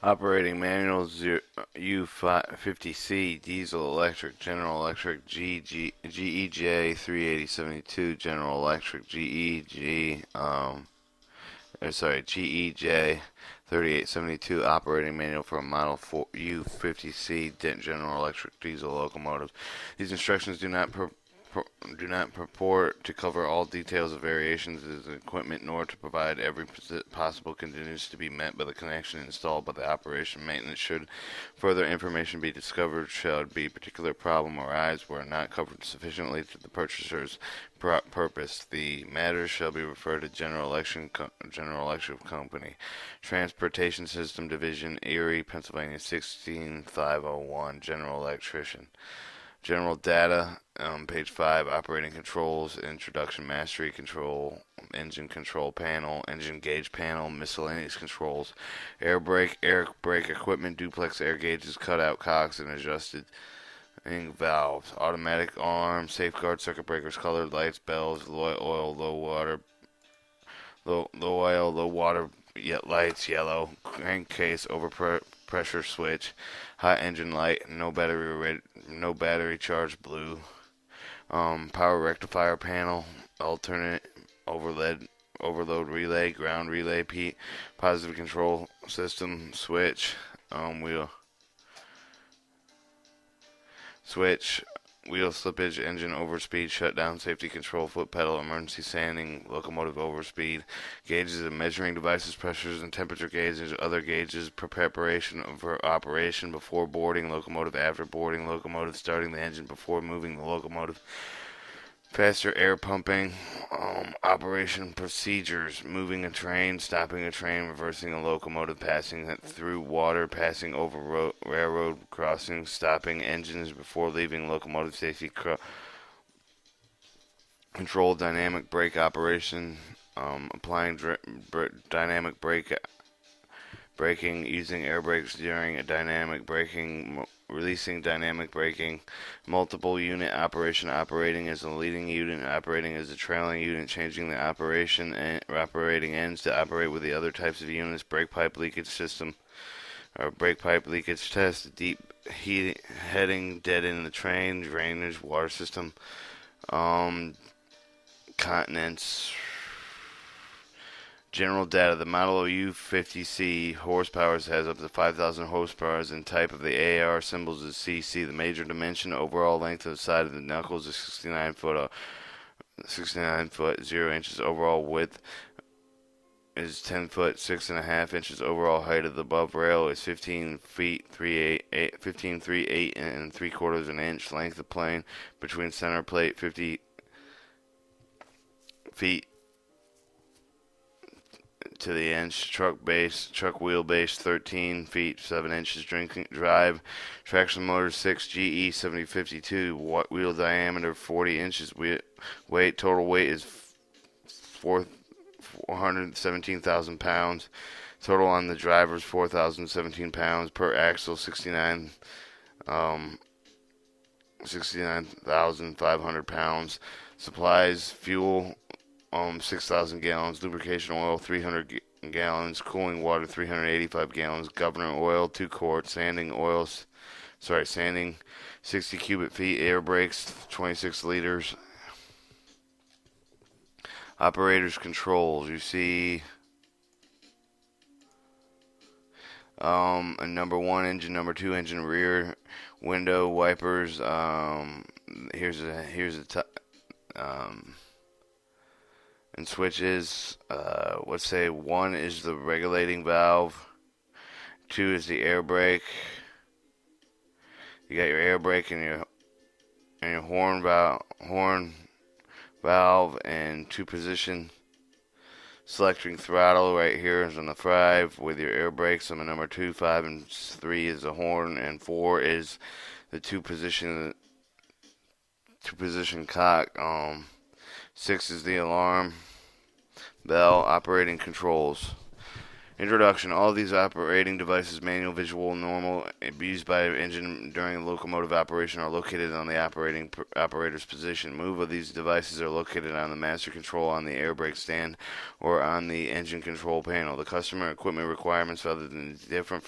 Operating manual U50C, diesel electric, General Electric GEJ 38072, General Electric GEJ 3872, operating manual for a Model 4 U50C General Electric diesel locomotive. These instructions do not purport to cover all details of variations of the equipment, nor to provide every possible contingency to be met by the connection installed by the operation maintenance. Should further information be discovered, should be particular problem arise where not covered sufficiently to the purchaser's purpose, the matter shall be referred to General Electric Company, Transportation System Division, Erie, Pennsylvania 16501, General Electrician. General data, page 5, operating controls, introduction, mastery control, engine control panel, engine gauge panel, miscellaneous controls, air brake equipment, duplex air gauges, cutout cocks, and adjusted valves, automatic alarm, safeguard circuit breakers, colored lights, bells, low oil, low water lights, yellow, crankcase, overpressure switch, hot engine light, no battery charge, blue, power rectifier panel, alternate overload relay, ground relay, positive control system, switch, wheel switch, wheel slippage, engine overspeed, shutdown, safety control, foot pedal, emergency sanding, locomotive overspeed, gauges and measuring devices, pressures and temperature gauges, other gauges, preparation for operation before boarding locomotive, after boarding locomotive, starting the engine before moving the locomotive, faster air pumping, operation procedures, moving a train, stopping a train, reversing a locomotive, passing it through water, passing over railroad crossings, stopping engines before leaving locomotive, safety control, dynamic brake operation, applying dynamic braking, using air brakes during a dynamic braking, releasing dynamic braking, multiple unit operation, operating as a leading unit, operating as a trailing unit, changing the operating ends to operate with the other types of units, brake pipe leakage system, or brake pipe leakage test, deep heading, dead in the train, drainage, water system, continents. General data. The model U50C horsepower has up to 5,000 horsepower, and type of the AR symbols is CC. The major dimension, overall length of the side of the knuckles is 69 foot 0 inches. Overall width is 10 foot 6.5 inches. Overall height of the above rail is 15 feet 8 and 3/4 an inch. Length of plane between center plate 50 feet to the inch. Truck wheelbase 13 feet 7 inches. Drive traction motor 6 GE 7052. Wheel diameter 40 inches. Weight total weight is 417,000 pounds. Total on the drivers 4,017 pounds per axle. 69,500 pounds. Supplies fuel 6,000 gallons, lubrication oil 300 gallons, cooling water 385 gallons, governor oil 2 quarts, sanding 60 cubic feet, air brakes 26 liters. Operators controls, you see number 1 engine, number 2 engine, rear window wipers. Here's a and switches. Let's say 1 is the regulating valve, 2 is the air brake. You got your air brake and your horn valve and 2 position. Selecting throttle right here is on the 5 with your air brakes on the number 2, 5 and 3 is the horn, and 4 is the two position cock. 6 is the alarm bell. Operating controls. Introduction. All these operating devices, manual, visual, normal, used by an engine during locomotive operation, are located on the operator's position. Move of these devices are located on the master control, on the air brake stand, or on the engine control panel. The customer equipment requirements often differ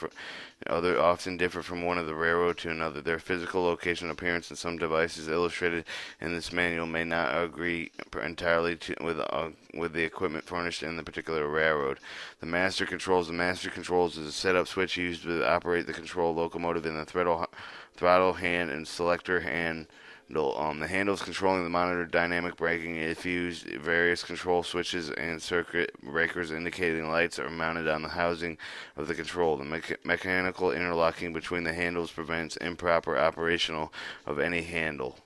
from one of the railroad to another. Their physical location, appearance, and some devices illustrated in this manual may not agree entirely with the equipment furnished in the particular railroad. The master controls. The master controls is a setup switch used to operate the control locomotive in the throttle hand and selector hand. The handles controlling the monitor dynamic braking. If used, various control switches and circuit breakers indicating lights are mounted on the housing of the control. The mechanical interlocking between the handles prevents improper operation of any handle.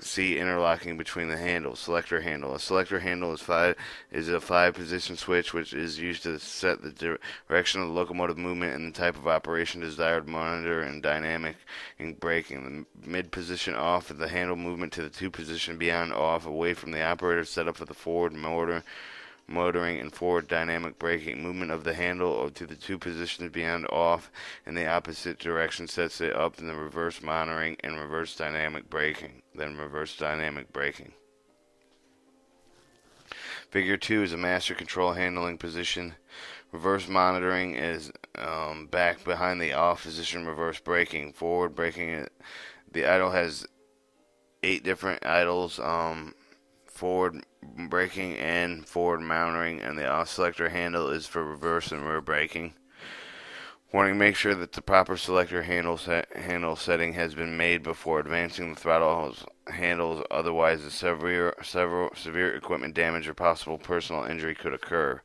See interlocking between the handles. Selector handle. A selector handle is a 5-position switch which is used to set the direction of the locomotive movement and the type of operation desired. Monitor and dynamic in braking. The mid-position off of the handle movement to the 2-position beyond off away from the operator setup for the forward motoring and forward dynamic braking. Movement of the handle to the 2 positions beyond off in the opposite direction sets it up in the reverse monitoring and reverse dynamic braking. Figure 2 is a master control handling position. Reverse monitoring is back behind the off position. Reverse braking. Forward braking. The idle has 8 different idles. Forward braking and forward mounting, and the off selector handle is for reverse and rear braking. Warning: make sure that the proper selector handle setting has been made before advancing the throttle handles, otherwise severe equipment damage or possible personal injury could occur.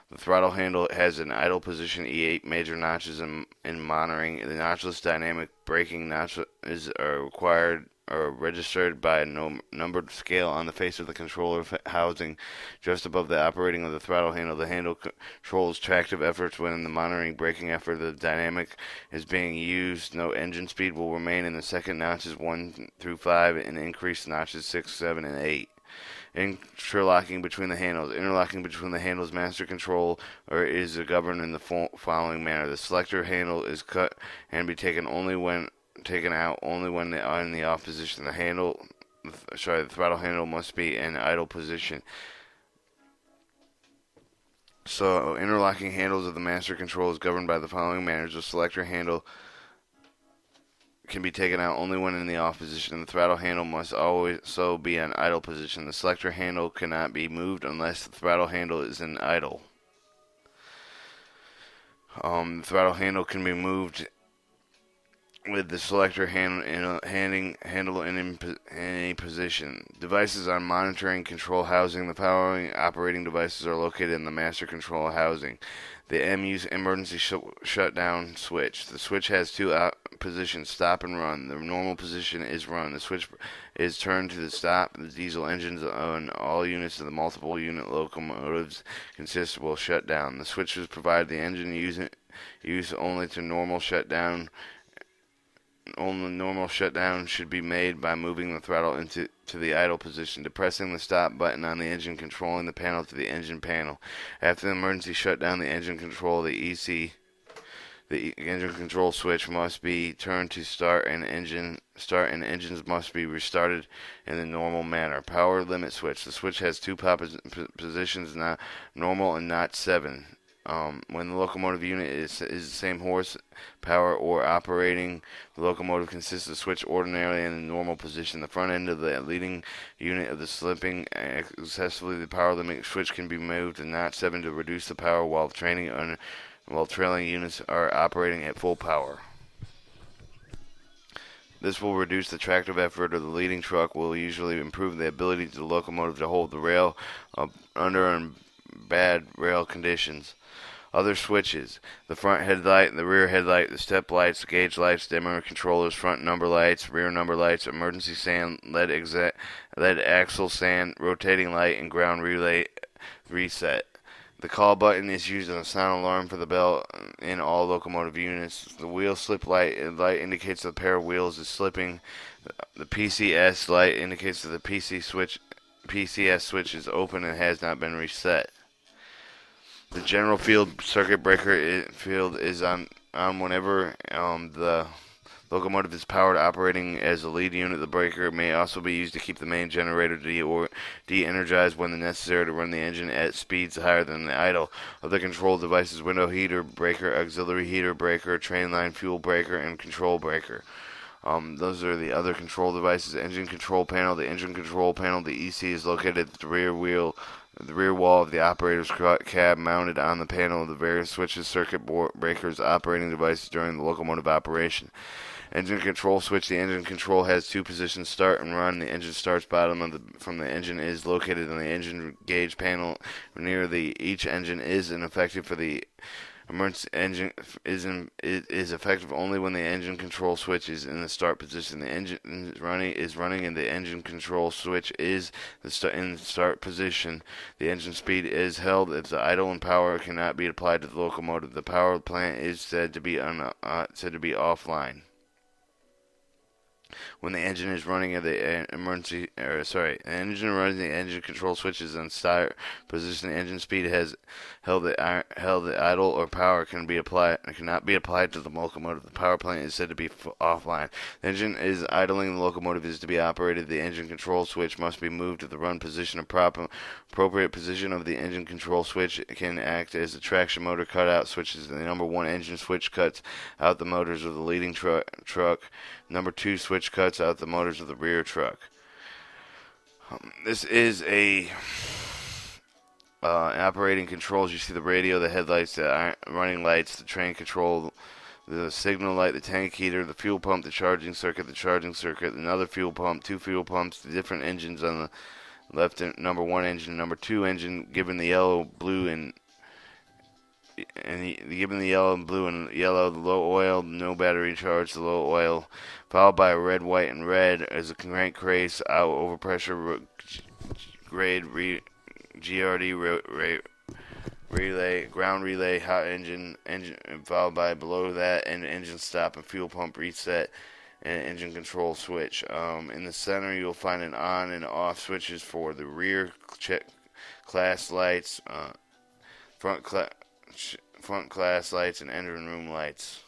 The throttle handle has an idle position, E8 major notches in monitoring. The notchless dynamic braking notches are required or registered by a numbered scale on the face of the controller housing just above the operating of the throttle handle. The handle controls tractive efforts when the monitoring braking effort of the dynamic is being used. No engine speed will remain in the second notches 1 through 5 and increased notches 6, 7, and 8. Interlocking between the handles. Interlocking between the handles master control is governed in the following manner. The selector handle is cut and be taken out only when in the off position. The throttle handle must be in idle position. So, interlocking handles of the master control is governed by the following manners. The selector handle can be taken out only when in the off position. The throttle handle must always be in idle position. The selector handle cannot be moved unless the throttle handle is in idle. The throttle handle can be moved with the selector handle in any position. Devices on monitoring control housing. The following operating devices are located in the master control housing. The MU emergency shutdown switch. The switch has 2 positions, stop and run. The normal position is run. The switch is turned to the stop. The diesel engines on all units of the multiple unit locomotives consist will shut down. The switches provide the engine use only to normal shutdown. Only normal shutdown should be made by moving the throttle to the idle position, depressing the stop button on the engine, controlling the panel to the engine panel. After the emergency shutdown, the engine control, the engine control switch must be turned to start, and engines must be restarted in the normal manner. Power limit switch. The switch has 2 positions, not normal and not 7. When the locomotive unit is the same horsepower or operating, the locomotive consists of switch ordinarily in the normal position. The front end of the leading unit of the slipping excessively, the power limit switch can be moved to not 7 to reduce the power while trailing units are operating at full power. This will reduce the tractive effort of the leading truck, will usually improve the ability of the locomotive to hold the rail under bad rail conditions. Other switches: the front headlight, the rear headlight, the step lights, gauge lights, dimmer controllers, front number lights, rear number lights, emergency sand, lead axle sand, rotating light, and ground relay reset. The call button is used as a sound alarm for the bell in all locomotive units. The wheel slip light indicates the pair of wheels is slipping. The PCS light indicates that the PCS switch is open and has not been reset. The general field circuit breaker field is on whenever the locomotive is powered, operating as a lead unit. The breaker may also be used to keep the main generator de-energized when necessary to run the engine at speeds higher than the idle. Other control devices: window heater breaker, auxiliary heater breaker, train line fuel breaker, and control breaker. Those are the other control devices. Engine control panel. The engine control panel, the EC, is located at the rear wall of the operator's cab, mounted on the panel of the various switches, circuit breakers, operating devices during the locomotive operation. Engine control switch. The engine control has two positions: start and run. The engine starts bottom from the engine is located on the engine gauge panel near each engine is ineffective for the emergency engine is effective only when the engine control switch is in the start position. The engine is running and the engine control switch is in start position. The engine speed is held if the idle and power cannot be applied to the locomotive. The power plant is said to be offline. When the engine is running, the engine control switch is in start position. The engine speed has held the idle or power cannot be applied to the locomotive. The power plant is said to be offline. The engine is idling. The locomotive is to be operated. The engine control switch must be moved to the run position. Appropriate position of the engine control switch can act as a traction motor cutout switches. The number 1 engine switch cuts out the motors of the leading truck. Number 2 switch cuts out the motors of the rear truck. This is operating controls. You see the radio, the headlights, the running lights, the train control, the signal light, the tank heater, the fuel pump, the charging circuit, another fuel pump, 2 fuel pumps, the different engines on the left, number 1 engine, number 2 engine, given the yellow, blue, and given the yellow and blue and yellow, the low oil, no battery charge, the low oil, followed by a red, white, and red as a crank race, out overpressure grade, GRD relay, ground relay, hot engine, followed by below that an engine stop and fuel pump reset, and engine control switch. In the center, you'll find an on and off switches for the rear class lights, front class lights, and engine room lights.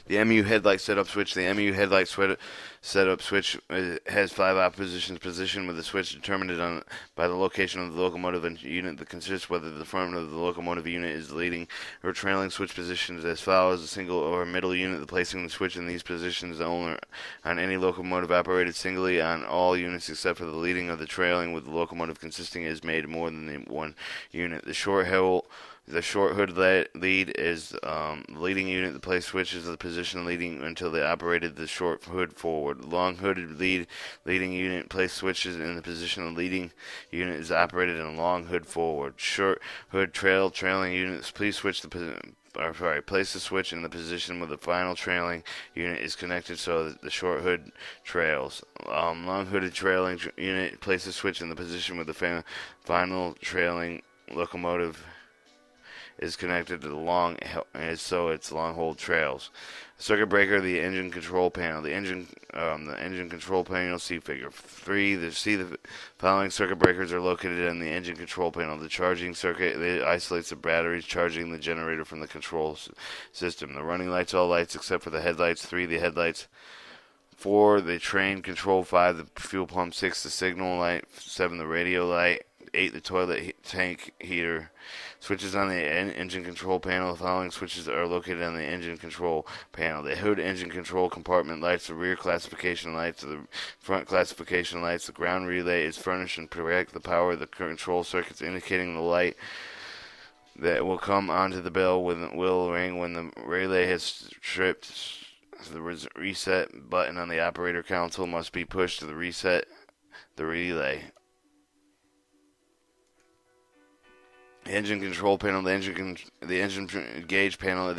The MU headlight setup switch. The MU headlight setup switch has 5 oppositions positioned with the switch determined by the location of the locomotive and unit that considers whether the front of the locomotive unit is leading or trailing. Switch positions as follows: a single or middle unit. The placing the switch in these positions only on any locomotive operated singly on all units except for the leading or the trailing, with the locomotive consisting is made more than the 1 unit. The short hood lead is the leading unit. The place switches the position leading until they operated the short hood forward. The long hooded leading unit place switches in the position the leading unit is operated in a long hood forward. Short hood trailing units, please place the switch in the position where the final trailing unit is connected so that the short hood trails. Long hooded trailing unit, place the switch in the position where the final trailing locomotive is connected to the long hold trails. Circuit breaker, the engine control panel. The engine control panel, see figure 3. The following circuit breakers are located on the engine control panel. The charging circuit, it isolates the batteries charging the generator from the control system. The running lights, all lights except for the headlights. 3, the headlights. 4, the train control. 5, the fuel pump. 6, the signal light. 7, the radio light. 8, the toilet tank heater. Switches on the engine control panel. The following switches are located on the engine control panel: the hood engine control compartment lights, the rear classification lights, the front classification lights. The ground relay is furnished and direct the power of the control circuits, indicating the light that will come onto the bell will ring when the relay has tripped. The reset button on the operator console must be pushed to reset the relay. The engine control panel, the engine gauge panel.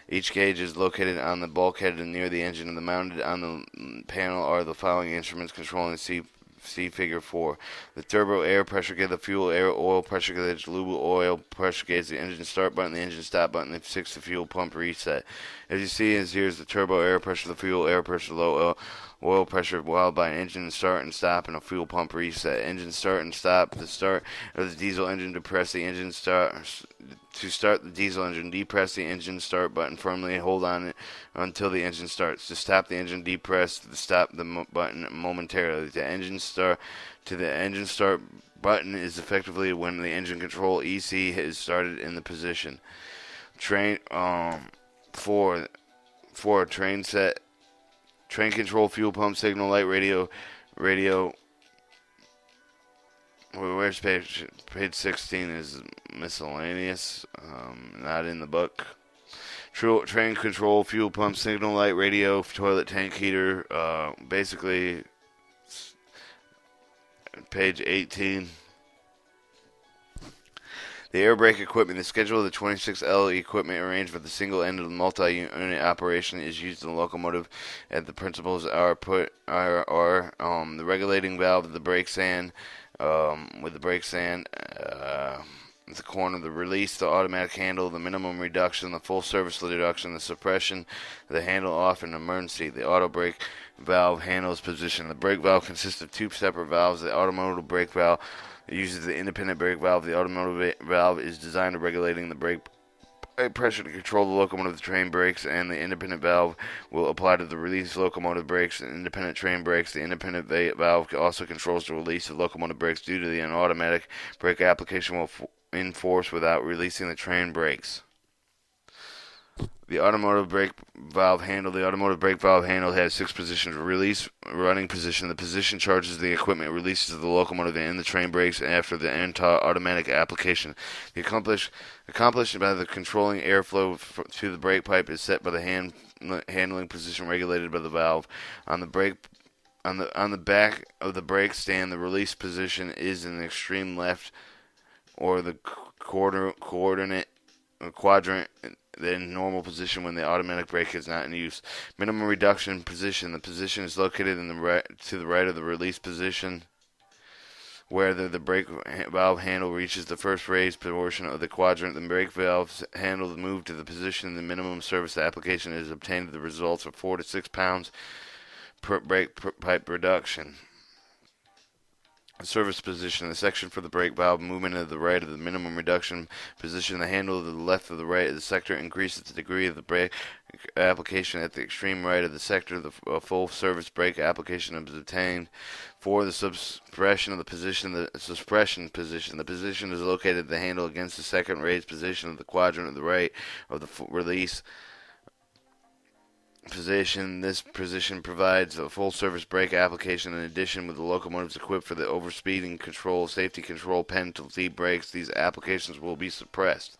Each gauge is located on the bulkhead and near the engine, and mounted on the panel are the following instruments controlling the See Figure 4. The turbo air pressure gauge, the fuel air oil pressure gauge, lube oil pressure gauge, the engine start button, the engine stop button, the 6 the fuel pump reset. As you see, here's the turbo air pressure, the fuel air pressure, low oil pressure, followed by an engine start and stop and a fuel pump reset. Engine start and stop. The start of the diesel engine, depress the engine start. To start the diesel engine, depress the engine start button firmly and hold on it until the engine starts. To stop the engine, depress the stop button momentarily. The engine start button is effectively when the engine control EC is started in the position. Train for train set. Train control, fuel pump, signal light, radio. Where's page 16 is miscellaneous, not in the book. Train control, fuel pump, signal light, radio, toilet tank heater, basically page 18. The air brake equipment. The schedule of the 26L equipment arranged for the single end of the multi-unit operation is used in the locomotive. And the principles are the regulating valve of the brake stand, with the brake stand, the corner, the release, the automatic handle, the minimum reduction, the full service reduction, the suppression, the handle off, and emergency. The auto brake valve handles position. The brake valve consists of two separate valves. The automotive brake valve uses the independent brake valve. The automotive valve is designed to regulating the brake pressure to control the locomotive train brakes, and the independent valve will apply to the release locomotive brakes and independent train brakes. The independent valve also controls the release of locomotive brakes due to the automatic brake application will in force without releasing the train brakes. The automotive brake valve handle. The automotive brake valve handle has 6 positions. Release, running position. The position charges the equipment, releases the locomotive and the train brakes after the automatic application. The accomplished by the controlling airflow to the brake pipe is set by the handling position regulated by the valve. On the back of the brake stand, the release position is in the extreme left or the quadrant. In normal position when the automatic brake is not in use. Minimum reduction position. The position is located to the right of the release position, where the brake valve handle reaches the first raised portion of the quadrant. The brake valve handle is moved to the position the minimum service application is obtained. The results are 4 to 6 pounds per brake pipe reduction. Service position. The section for the brake valve movement to the right of the minimum reduction position. The handle to the left of the right of the sector increases the degree of the brake application at the extreme right of the sector. The full service brake application is obtained. For the suppression of the position, the suppression position. The position is located the handle against the second raised position of the quadrant of the right of the release position. This position provides a full service brake application. In addition, with the locomotives equipped for the overspeeding control, safety control, penalty brakes, these applications will be suppressed.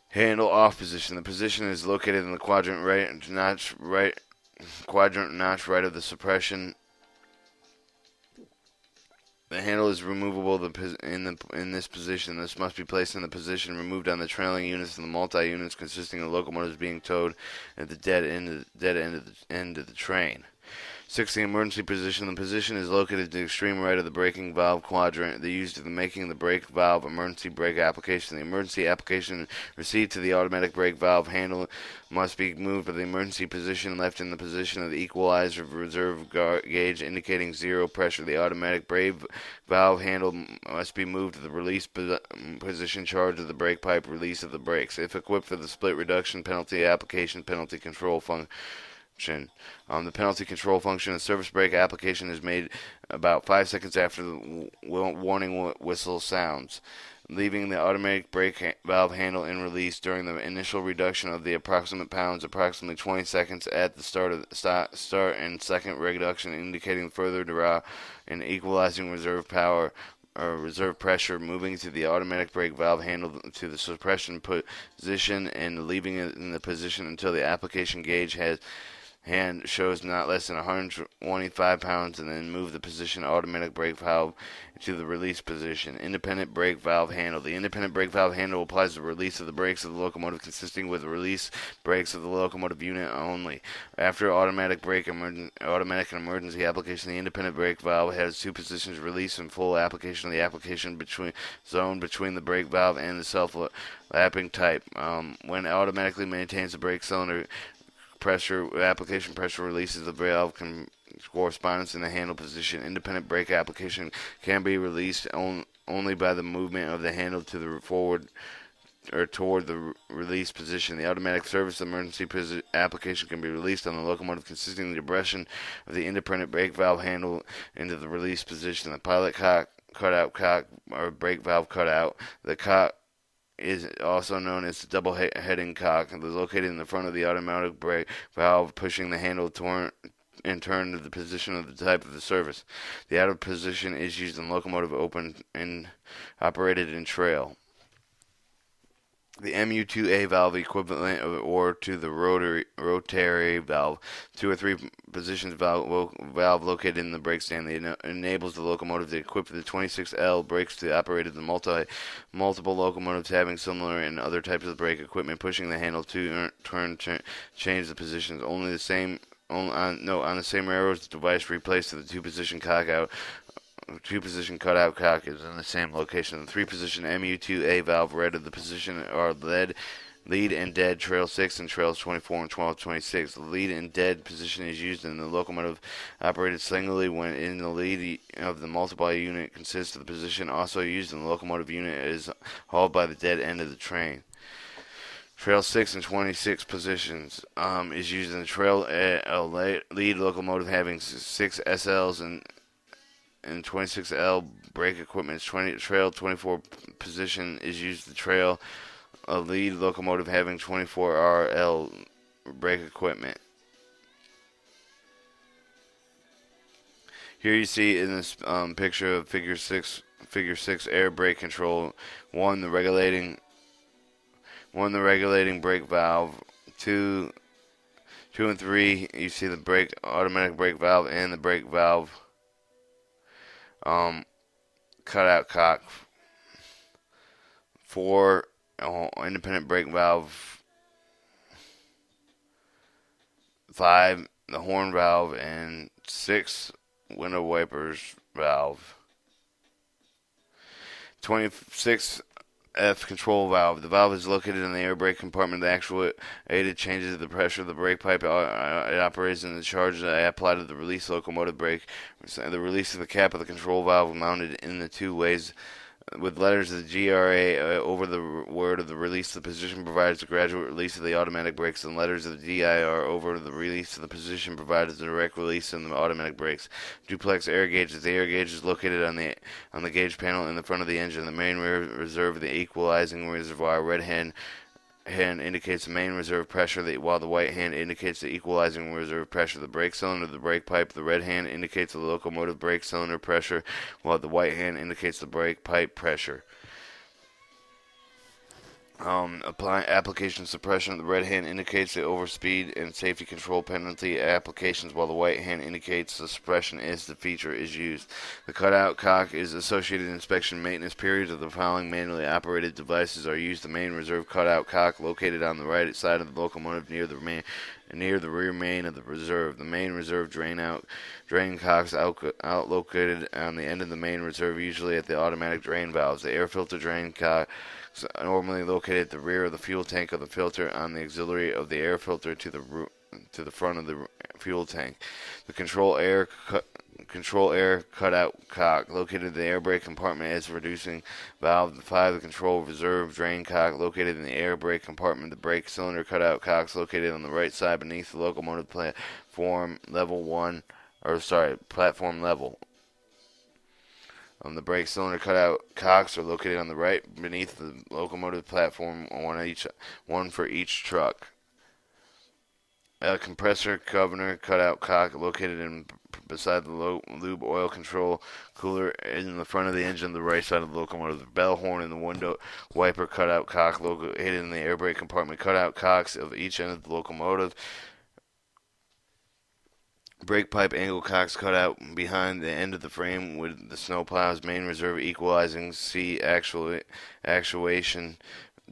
Handle off position. The position is located in the quadrant notch right of the suppression. The handle is removable in this position. This must be placed in the position removed on the trailing units and the multi-units consisting of locomotives being towed at the dead end of the train. 6. The emergency position. The position is located to the extreme right of the braking valve quadrant. Used in making the brake valve emergency brake application. The emergency application received to the automatic brake valve handle must be moved to the emergency position, left in the position of the equalizer reserve gauge indicating 0 pressure. The automatic brake valve handle must be moved to the release position, charge of the brake pipe, release of the brakes. If equipped for the split reduction penalty application, penalty control function. The penalty control function, the service brake application is made about 5 seconds after the warning whistle sounds, leaving the automatic brake valve handle in release during the initial reduction of the approximate pounds, approximately 20 seconds at the start of the start and second reduction, indicating further draw and equalizing reserve power or reserve pressure, moving to the automatic brake valve handle to the suppression position and leaving it in the position until the application gauge has hand shows not less than 125 pounds, and then move the position automatic brake valve to the release position. Independent brake valve handle. The independent brake valve handle applies the release of the brakes of the locomotive, consisting with the release brakes of the locomotive unit only. After automatic and emergency application, the independent brake valve has two positions: release and full application. The application zone between the brake valve and the self-lapping type. When automatically maintains the brake cylinder application pressure releases the valve correspondence in the handle position. Independent brake application can be released only by the movement of the handle to the forward or toward the release position. The automatic service emergency application can be released on the locomotive, consisting of the depression of the independent brake valve handle into the release position. The pilot cutout cock or brake valve cutout. The cock is also known as the double heading cock, and is located in the front of the automatic brake valve, pushing the handle in turn to the position of the type of the service. The out of position is used in locomotive open and operated in trail. The MU2A valve equivalent or to the rotary valve, 2 or 3 positions valve located in the brake stand. It enables the locomotive to equip the 26L brakes to operate the multiple locomotives having similar and other types of brake equipment, pushing the handle to change the positions. On the same railroads, the device replaced to the two-position cutout cock is in the same location. The 3-position MU2A valve read of the position are lead and dead trail 6 and trails 24 and 26. The lead and dead position is used in the locomotive operated singly when in the lead of the multiply unit consists of the position also used in the locomotive unit is hauled by the dead end of the train. Trail 6 and 26 positions is used in the trail lead locomotive having 6 SLs and 26L brake equipment. Trail 24 position is used to trail a lead locomotive having 24RL brake equipment. Here you see in this picture of figure 6 air brake control. 1 the regulating brake valve. 2 and 3 you see the automatic brake valve and the brake valve cutout cock. 4 independent brake valve. 5 the horn valve, and 6 window wipers valve. 26F control valve. The valve is located in the air brake compartment. The actuated changes the pressure of the brake pipe. It operates in the charge that apply to the release locomotive brake. The release of the cap of the control valve mounted in the 2 ways. With letters of the GRA over the word of the release, the position provides the gradual release of the automatic brakes, and letters of the DIR over the release of the position provides the direct release of the automatic brakes. Duplex air gauges. The air gauge is located on the gauge panel in the front of the engine. The main reserve of the equalizing reservoir. Red hand indicates the main reserve pressure, while the white hand indicates the equalizing reserve pressure. The brake cylinder, the brake pipe. The red hand indicates the locomotive brake cylinder pressure, while the white hand indicates the brake pipe pressure. Application suppression. The red hand indicates the overspeed and safety control penalty applications, while the white hand indicates the suppression as the feature is used. The cutout cock is associated inspection maintenance periods of the following manually operated devices are used. The main reserve cutout cock located on the right side of the locomotive near the rear main of the reserve. The main reserve drain cocks out located on the end of the main reserve, usually at the automatic drain valves. The air filter drain cock normally located at the rear of the fuel tank of the filter on the auxiliary of the air filter to the front of the fuel tank. The control air cutout cock located in the air brake compartment as reducing valve. 5 the control reserve drain cock located in the air brake compartment. The brake cylinder cutout cocks located on the right side beneath the locomotive platform level. The brake cylinder cutout cocks are located on the right beneath the locomotive platform, one for each truck. A compressor governor cutout cock located beside the lube oil control cooler in the front of the engine on the right side of the locomotive. The bell horn and the window wiper cutout cock located in the air brake compartment. Cutout cocks of each end of the locomotive. Brake pipe angle cocks cut out behind the end of the frame with the snowplow's main reserve equalizing. C. Actuation.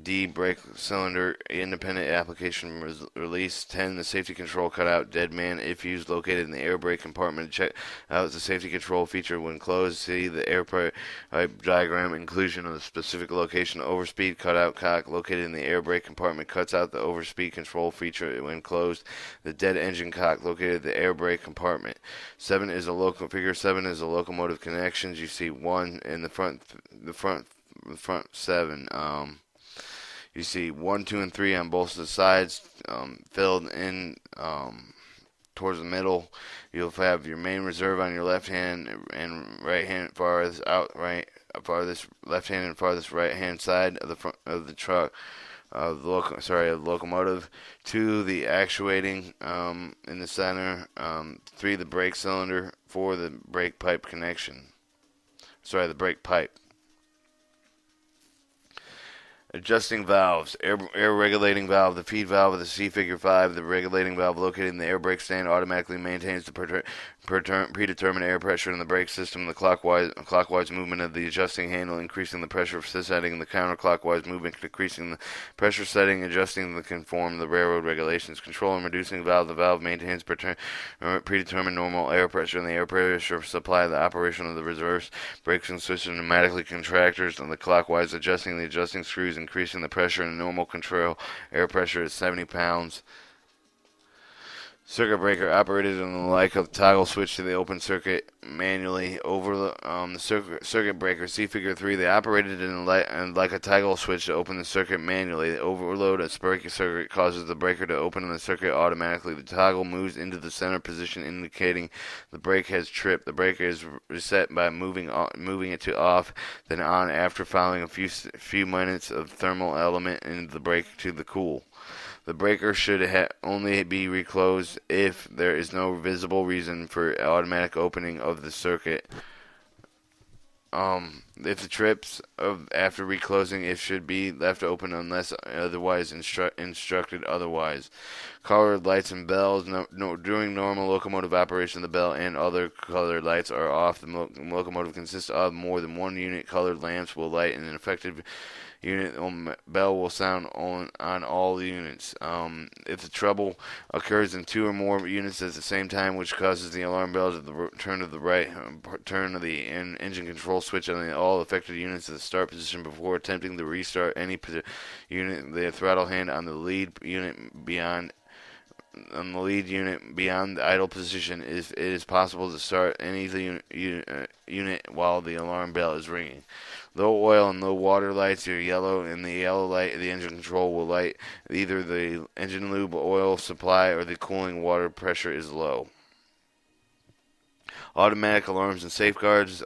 D. Brake cylinder independent application release. 10. The safety control cutout dead man if used located in the air brake compartment. Check out the safety control feature when closed. See the air pipe diagram. Inclusion of the specific location. Overspeed cutout cock located in the air brake compartment cuts out the overspeed control feature when closed. The dead engine cock located in the air brake compartment. 7 is a figure 7 is a locomotive connections. You see 1 in the front 7. You see 1, 2, and 3 on both the sides, filled in towards the middle. You'll have your main reserve on your left hand and right hand farthest out right, farthest left hand and farthest right hand side of the front of the truck. The locomotive. 2, the actuating in the center. 3, the brake cylinder. 4, the brake pipe connection. The brake pipe. Adjusting valves. Air regulating valve. The feed valve of the C figure 5. The regulating valve located in the air brake stand automatically maintains the predetermined air pressure in the brake system. The clockwise movement of the adjusting handle increasing the pressure setting, and the counterclockwise movement decreasing the pressure setting, adjusting to conform the railroad regulations. Control and reducing valve. The valve maintains predetermined normal air pressure in the air pressure supply. The operation of the reverse braking system pneumatically contractors and the clockwise adjusting the adjusting screws, increasing the pressure in normal control air pressure at 70 pounds. Circuit breaker operated on the like of toggle switch to the open circuit manually over the circuit breaker. See figure 3. They operated in like a toggle switch to open the circuit manually. The overload of circuit causes the breaker to open the circuit automatically. The toggle moves into the center position, indicating the brake has tripped. The breaker is reset by moving it to off, then on after following a few minutes of thermal element in the brake to the cool. The breaker should only be reclosed if there is no visible reason for automatic opening of the circuit. If the trips after reclosing, it should be left open unless otherwise instructed otherwise. Colored lights and bells. During normal locomotive operation, the bell and other colored lights are off. The locomotive consists of more than one unit. Colored lamps will light an effective unit. Bell will sound on all the units. If the trouble occurs in 2 or more units at the same time, which causes the alarm bell to turn of the engine control switch on all affected units to the start position before attempting to restart any unit, the throttle hand on the lead unit beyond the idle position. If it is possible to start any unit while the alarm bell is ringing. Low oil and low water lights are yellow. In the yellow light, the engine control will light. Either the engine lube oil supply or the cooling water pressure is low. Automatic alarms and safeguards.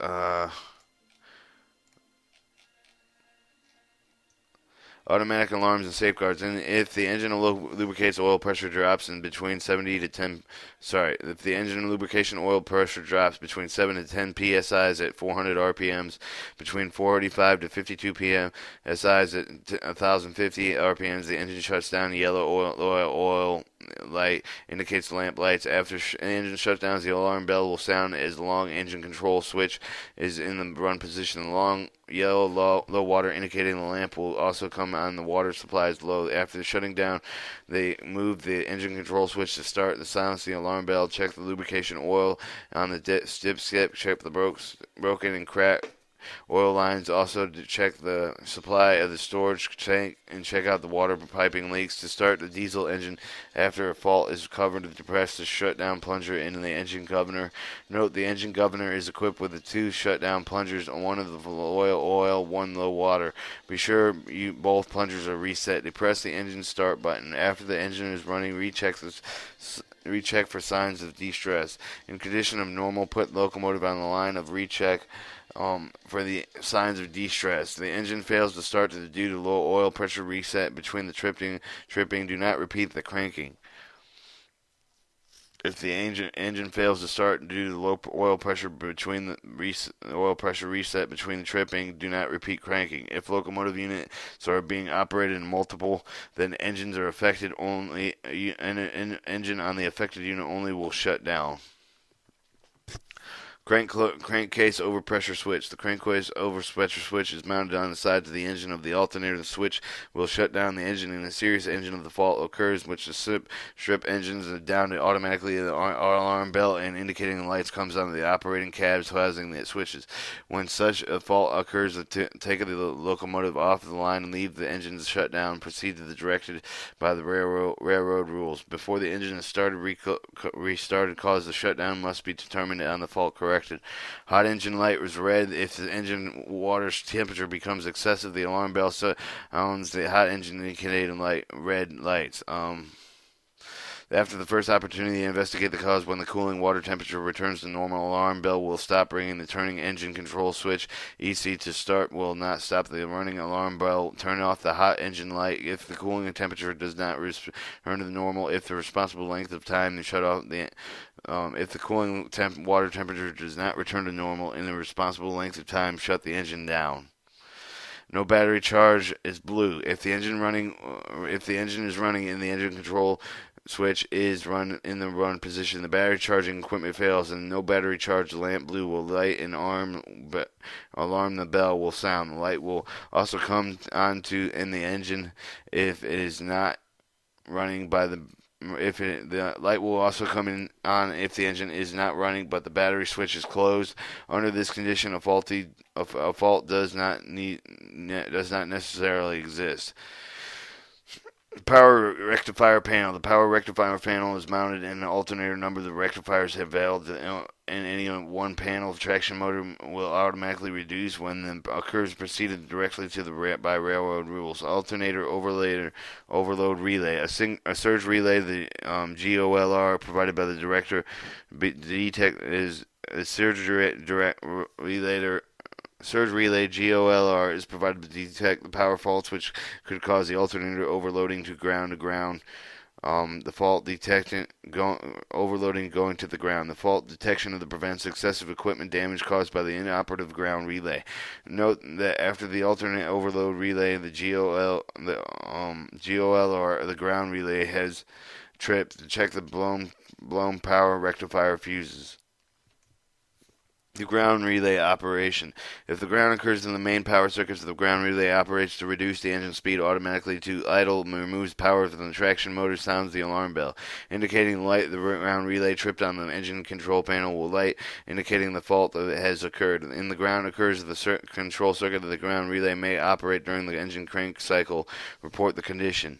Automatic alarms and safeguards. And if the engine lubricates, oil pressure drops in between 70 to 10. If the engine lubrication oil pressure drops between 7 to 10 psi's at 400 RPMs, between 485 to 52 psi's at 1050 RPMs, the engine shuts down. Yellow oil light indicates the lamp lights. After engine shutdowns, the alarm bell will sound as the long engine control switch is in the run position. The long yellow low water indicating the lamp will also come on. The water supply is low. After shutting down, they move the engine control switch to start the silence the alarm bell. Check the lubrication oil on the dipstick. Check the broken and cracked oil lines. Also to check the supply of the storage tank and check out the water piping leaks. To start the diesel engine after a fault is covered to depress the shutdown plunger into the engine governor. Note the engine governor is equipped with the 2 shutdown plungers, one of the oil, one low water. Be sure both plungers are reset. Depress the engine start button. After the engine is running, recheck for signs of distress. In condition of normal, put locomotive on the line of recheck for the signs of distress. The engine fails to start due to low oil pressure. Reset between the tripping. Do not repeat the cranking. If the engine fails to start due to low oil pressure between the oil pressure reset between the tripping, do not repeat cranking. If locomotive units are being operated in multiple, then engines are affected only. An engine on the affected unit only will shut down. Crankcase overpressure switch. The crankcase overpressure switch is mounted on the sides of the engine of the alternator. The switch will shut down the engine in a serious engine of the fault occurs, which the strip engines are down to automatically the alarm bell and indicating the lights comes on the operating cabs housing the switches. When such a fault occurs, take the locomotive off the line and leave the engines shut down. Proceed to the directed by the railroad rules. Before the engine is restarted, cause the shutdown must be determined on the fault corrected. Hot engine light is red. If the engine water temperature becomes excessive, the alarm bell sounds the hot engine indicating light red lights. After the first opportunity to investigate the cause, when the cooling water temperature returns to normal, alarm bell will stop ringing. The turning engine control switch, EC to start, will not stop the running alarm bell. Turn off the hot engine light if the cooling temperature does not return to the normal. If the responsible length of time to shut off the if the cooling water temperature does not return to normal in the responsible length of time, shut the engine down. No battery charge is blue. If the engine is running and the engine control switch is run in the run position, the battery charging equipment fails, and no battery charge lamp blue will light and alarm the bell will sound. The light will also come on in the engine if it is not running by the light will also come on if the engine is not running but the battery switch is closed. Under this condition, a fault does not necessarily exist. Power rectifier panel. The power rectifier panel is mounted in an alternator. Number of the rectifiers have valves, and any one panel traction motor will automatically reduce when the occurs proceeded directly to by railroad rules. Alternator overload relay. A surge relay, the GOLR provided by the director, detect is a surge relay. Surge relay GOLR is provided to detect the power faults which could cause the alternator overloading to ground. The fault overloading going to the ground. The fault detection prevents excessive equipment damage caused by the inoperative ground relay. Note that after the alternate overload relay, the GOLR, the ground relay, has tripped to check the blown power rectifier fuses. The ground relay operation. If the ground occurs in the main power circuits, the ground relay operates to reduce the engine speed automatically to idle, removes power from the traction motor, sounds the alarm bell. Indicating the light, the ground relay tripped on the engine control panel will light, indicating the fault that has occurred. In the ground occurs the control circuit of the ground relay may operate during the engine crank cycle. Report the condition.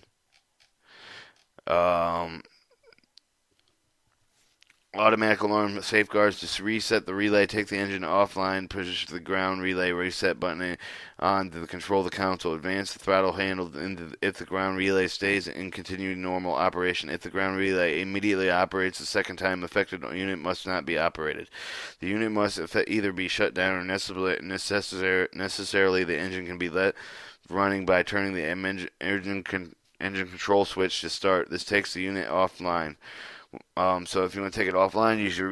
Automatic alarm safeguards. To reset the relay, take the engine offline, push the ground relay reset button on to control the console. Advance the throttle handle if the ground relay stays in continued normal operation. If the ground relay immediately operates the second time, the affected unit must not be operated. The unit must either be shut down or necessarily the engine can be let running by turning the engine control switch to start. This takes the unit offline. So if you want to take it offline, you should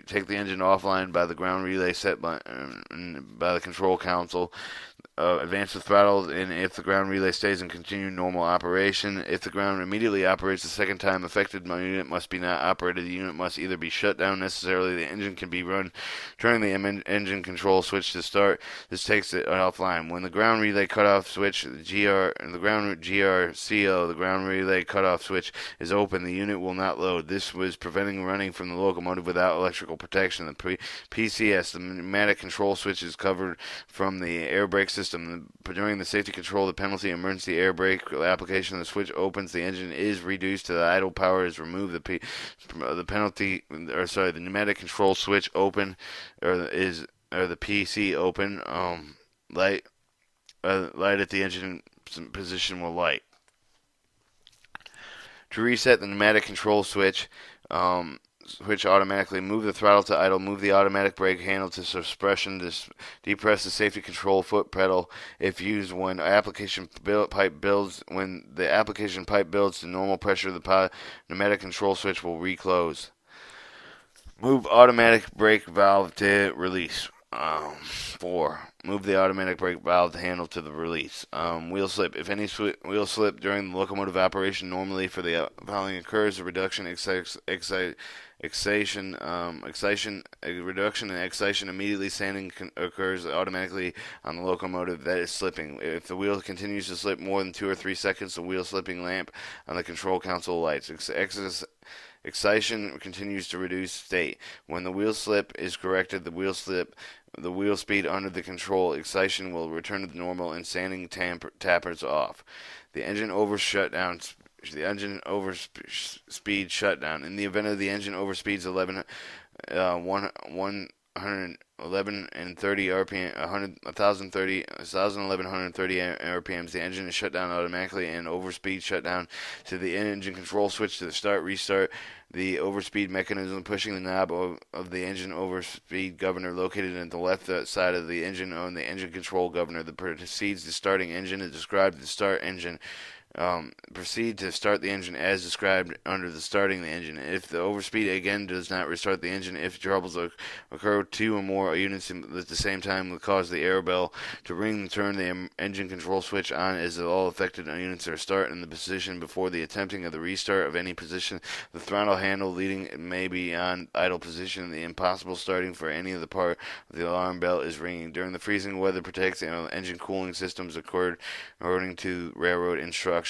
take the engine offline by the ground relay set by the control console. Advance the throttle, and if the ground relay stays in continued normal operation. If the ground immediately operates the second time, affected unit must be not operated. The unit must either be shut down necessarily. The engine can be run, turning the engine control switch to start. This takes it offline. When the ground relay cutoff switch, the ground GRCO, the ground relay cutoff switch is open, the unit will not load. This was preventing running from the locomotive without electrical protection. The PCS, the pneumatic control switch, is covered from the air brake system. During the safety control, the penalty emergency air brake application, the switch opens, the engine is reduced to the idle power is removed. The pneumatic control switch open, or the PC open. Light at the engine position will light. To reset the pneumatic control switch, automatically, move the throttle to idle, move the automatic brake handle to suppression, depress the safety control foot pedal if used. When the application pipe builds to normal pressure, the pneumatic control switch will reclose. Move automatic brake valve to release. 4. move the automatic brake valve handle to the release. Wheel slip. If any wheel slip during the locomotive operation, normally for the following occurs: a reduction, a reduction in excitation. Immediately sanding occurs automatically on the locomotive that is slipping. If the wheel continues to slip more than 2 or 3 seconds, the wheel slipping lamp on the control console lights. Excitation continues to reduce state. When the wheel slip is corrected, the wheel speed under the control excitation will return to normal and sanding tappers off. The engine overspeed shutdown. In the event of the engine overspeeds 111 and 30 RPM, 1,1130 RPMs, the engine is shut down automatically, and overspeed shutdown to the engine control switch to the start restart the overspeed mechanism, pushing the knob of the engine overspeed governor located at the left side of the engine on the engine control governor that precedes the starting engine is described as the start engine. Proceed to start the engine as described under the starting the engine. If the overspeed again does not restart the engine, if troubles occur 2 or more units at the same time, will cause the air bell to ring and turn the engine control switch on as all affected units are start in the position before the attempting of the restart of any position. The throttle handle leading may be on idle position. The impossible starting for any of the part of the alarm bell is ringing. During the freezing weather, protects the engine cooling systems according to railroad instructions.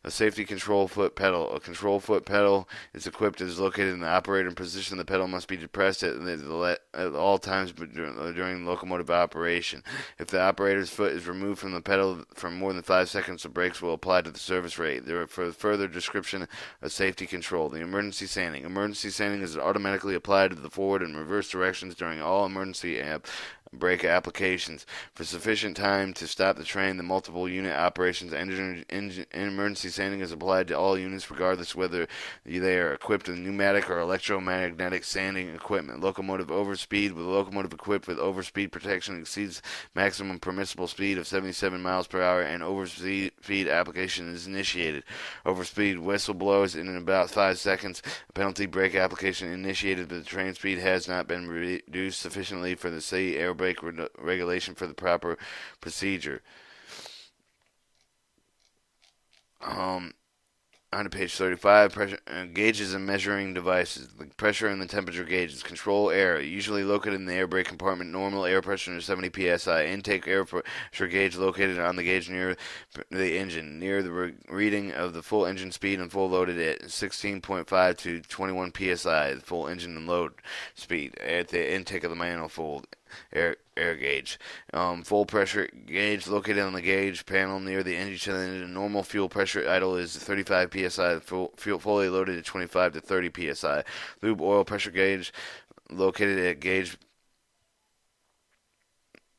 A safety control foot pedal. A control foot pedal is equipped and is located in the operator position. The pedal must be depressed at all times during locomotive operation. If the operator's foot is removed from the pedal for more than 5 seconds, the brakes will apply to the service rate. For further description of safety control, the emergency sanding. Emergency sanding is automatically applied to the forward and reverse directions during all emergency brake applications. For sufficient time to stop the train, the multiple unit operations emergency sanding is applied to all units regardless whether they are equipped with pneumatic or electromagnetic sanding equipment. Locomotive overspeed. With a locomotive equipped with overspeed protection exceeds maximum permissible speed of 77 miles per hour and overspeed application is initiated. Overspeed whistle blows in about 5 seconds. A penalty brake application initiated, but the train speed has not been reduced sufficiently for the city air brake regulation for the proper procedure. On to page 35, pressure gauges and measuring devices. The pressure and the temperature gauges. Control air, usually located in the air brake compartment. Normal air pressure is 70 psi. Intake air pressure gauge located on the gauge near the engine, near the reading of the full engine speed and full loaded at 16.5 to 21 psi. The full engine and load speed at the intake of the manifold. Air gauge. Full pressure gauge located on the gauge panel near the engine cylinder. Normal fuel pressure idle is 35 psi. Fully loaded at 25 to 30 psi. Lube oil pressure gauge located at gauge.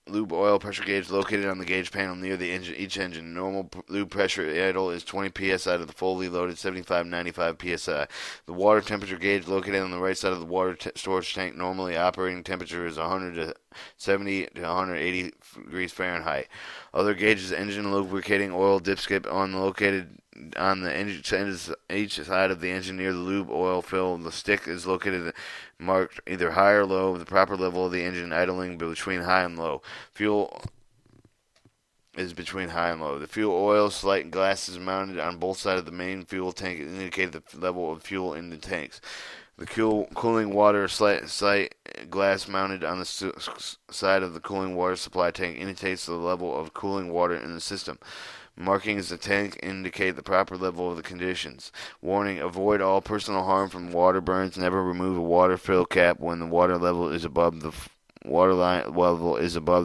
Lube oil pressure gauge located on the gauge panel near the engine. Each engine. Normal lube pressure idle is 20 psi to the fully loaded 75-95 psi. The water temperature gauge located on the right side of the water storage tank. Normally operating temperature is 170 to 180 degrees Fahrenheit. Other gauges: engine lubricating oil dipstick located on the engine each side of the engine near the lube oil fill. The stick is located marked either high or low. The proper level of the engine idling between high and low. Fuel is between high and low. The fuel oil slight glasses mounted on both sides of the main fuel tank indicate the level of fuel in the tanks. The cooling water slight glass mounted on the side of the cooling water supply tank indicates the level of cooling water in the system. Markings the tank indicate the proper level of the conditions. Warning: avoid all personal harm from water burns. Never remove a water fill cap when the water level is above the